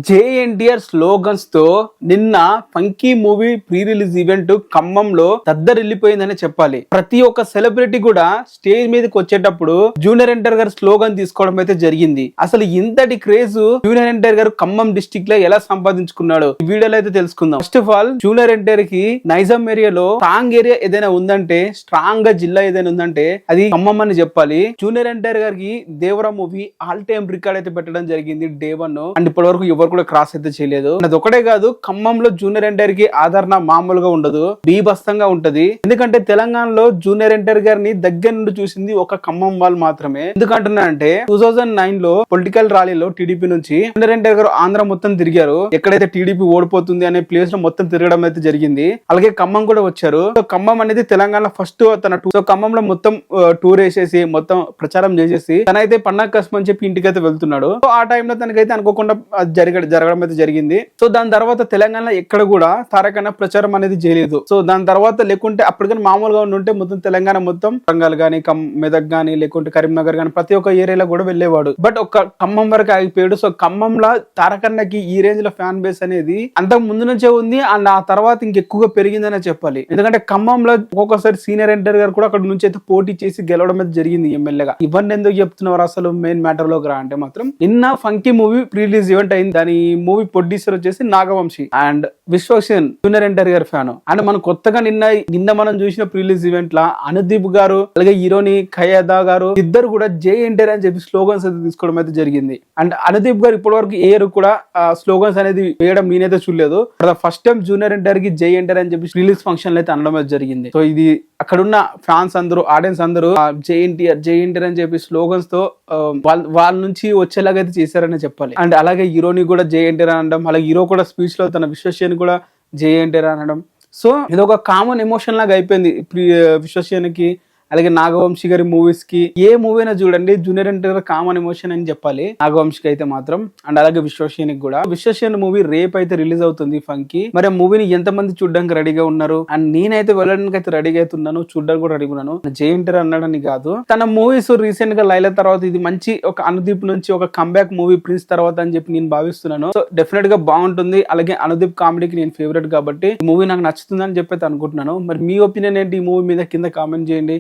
JNTR slogans తో నిన్న funky movie pre release event ఖమ్మంలో దద్దరిల్లిపోయిందని చెప్పాలి. ప్రతి ఒక్క సెలబ్రిటీ కూడా స్టేజ్ మీదకి వచ్చేటప్పుడు జూనియర్ ఎన్టీఆర్ గారు స్లోగన్ తీసుకోవడం అయితే జరిగింది. అసలు ఇంతటి క్రేజ్ జూనియర్ ఎన్టీఆర్ గారు ఖమ్మం డిస్ట్రిక్ట్ లో ఎలా సంపాదించుకున్నాడు ఈ వీడియోలో అయితే తెలుసుకుందాం. First of all junior NTR కి నైజాం ఏరియాలో స్ట్రాంగ్ ఏరియా ఏదైనా ఉందంటే, స్ట్రాంగ్ గా జిల్లా ఏదైనా ఉందంటే అది ఖమ్మం అని చెప్పాలి. జూనియర్ ఎన్టీఆర్ గారికి Devara movie all time record అయితే పెట్టడం జరిగింది డే 1 అండ్ ఇప్పటి వరకు ఎవరు కూడా క్రాస్ అయితే చేయలేదు. అది ఒకటే కాదు, ఖమ్మంలో జూనియర్ ఎన్టీఆర్ కి ఆదరణ మామూలుగా ఉండదు, బీభత్సంగా ఉంటది. ఎందుకంటే తెలంగాణలో జూనియర్ ఎన్టీఆర్ గారిని దగ్గర నుండి చూసింది ఒక ఖమ్మం వాళ్ళు మాత్రమే. ఎందుకంటున్నానంటే 2009 లో పొలిటికల్ ర్యాలీలో టీడీపీ నుంచి జూనియర్ ఎన్టీఆర్ గారు ఆంధ్ర మొత్తం తిరిగారు. ఎక్కడైతే టీడీపీ ఓడిపోతుంది అనే ప్లేస్ లో మొత్తం తిరగడం అయితే జరిగింది. అలాగే ఖమ్మం కూడా వచ్చారు. సో ఖమ్మం అనేది తెలంగాణ ఫస్ట్ తన సో ఖమ్మంలో మొత్తం టూర్ వేసేసి మొత్తం ప్రచారం చేసేసి తనైతే పండగ కష్టం అని చెప్పి ఇంటికైతే వెళ్తున్నాడు. సో ఆ టైంలో తనకైతే అనుకోకుండా జరగడం అయితే జరిగింది. సో దాని తర్వాత తెలంగాణలో ఎక్కడ కూడా తారకన్న ప్రచారం అనేది చేయలేదు. సో దాని తర్వాత లేకుంటే అప్పటికైనా మామూలుగా ఉంటే మొత్తం తెలంగాణ మొత్తం వరంగల్ గానీ, మెదక్ గానీ, లేకుంటే కరీంనగర్ గానీ ప్రతి ఒక్క ఏరియాలో కూడా వెళ్ళేవాడు. బట్ ఒక ఖమ్మం వరకు ఆగిపోయాడు. సో ఖమ్మంలో తారకన్నకి ఈ రేంజ్ లో ఫ్యాన్ బేస్ అనేది అంతకు ముందు నుంచే ఉంది అండ్ ఆ తర్వాత ఇంకెక్కువగా పెరిగిందనే చెప్పాలి. ఎందుకంటే ఖమ్మంలో ఒక్కొక్కసారి సీనియర్ ఎన్టీఆర్ గారు కూడా అక్కడ నుంచి అయితే పోటీ చేసి గెలవడం అయితే జరిగింది ఎమ్మెల్యేగా. ఇవన్నీ ఎందుకు చెప్తున్నారు అసలు మెయిన్ మ్యాటర్ లోకి రా అంటే మాత్రం నిన్న funky movie pre release event అయింది. దాని మూవీ ప్రొడ్యూసర్ వచ్చేసి నాగవంశీ అండ్ విశ్వక్సేన్ జూనియర్ ఎన్టీఆర్ గారి ఫ్యాన్. అండ్ మనం కొత్తగా నిన్న మనం చూసిన ప్రీ రిలీజ్ ఈవెంట్ లా అనుదీప్ గారు అలాగే హీరోని ఖయాదా గారు ఇద్దరు కూడా జై ఎన్టీఆర్ అని చెప్పి స్లోగన్స్ అయితే తీసుకోవడం అయితే జరిగింది. అండ్ అనుదీప్ గారు ఇప్పటి వరకు ఏ కూడా స్లోగన్స్ అనేది వేయడం నేనైతే చూడలేదు. ఫస్ట్ టైం జూనియర్ ఎన్టీఆర్ కి జై ఎన్టీఆర్ అని చెప్పి రిలీజ్ ఫంక్షన్ అయితే అనడం అయితే జరిగింది. సో ఇది అక్కడున్న ఫ్యాన్స్ అందరూ, ఆడియన్స్ అందరూ జై ఎన్టీఆర్ అని చెప్పి స్లోగన్స్ తో వాళ్ళ నుంచి వచ్చేలాగా అయితే చేశారని చెప్పాలి. అండ్ అలాగే హీరోని కూడా జై ఎన్టీఆర్ అనడం, అలాగే హీరో కూడా స్పీచ్ లో తన విశ్వసేన్ కూడా జై ఎన్టీఆర్ అనడం. సో ఇది ఒక కామన్ ఎమోషన్ లాగా అయిపోయింది విశ్వసేన్కి అలాగే నాగవంశీ గారి మూవీస్ కి. ఏ మూవీ అయినా చూడండి జూనియర్ ఎన్టీఆర్ కామన్ ఎమోషన్ అని చెప్పాలి నాగవంశీకి అయితే మాత్రం. అండ్ అలాగే విశ్వసేన్ కూడా. విశ్వసేన్ మూవీ రేపు అయితే రిలీజ్ అవుతుంది ఫంకీ. మరి ఆ మూవీని ఎంత మంది చూడడానికి రెడీగా ఉన్నారు అండ్ నేనైతే వెళ్ళడానికి అయితే రెడీగా అవుతున్నాను, చూడడానికి కూడా రెడీగా ఉన్నాను. జై ఎన్టీఆర్ అన్నాడని కాదు, తన మూవీస్ రీసెంట్ గా లైల తర్వాత ఇది మంచి ఒక అనుదీప్ నుంచి ఒక కంబ్యాక్ మూవీ ప్రిన్స్ తర్వాత అని చెప్పి నేను భావిస్తున్నాను. సో డెఫినెట్ గా బాగుంటుంది. అలాగే అనుదీప్ కామెడీకి నేను ఫేవరెట్ కాబట్టి ఈ మూవీ నాకు నచ్చుతుందని చెప్పి అనుకుంటున్నాను. మరి మీ ఒపీనియన్ ఏంటి ఈ మూవీ మీద కింద కామెంట్ చేయండి.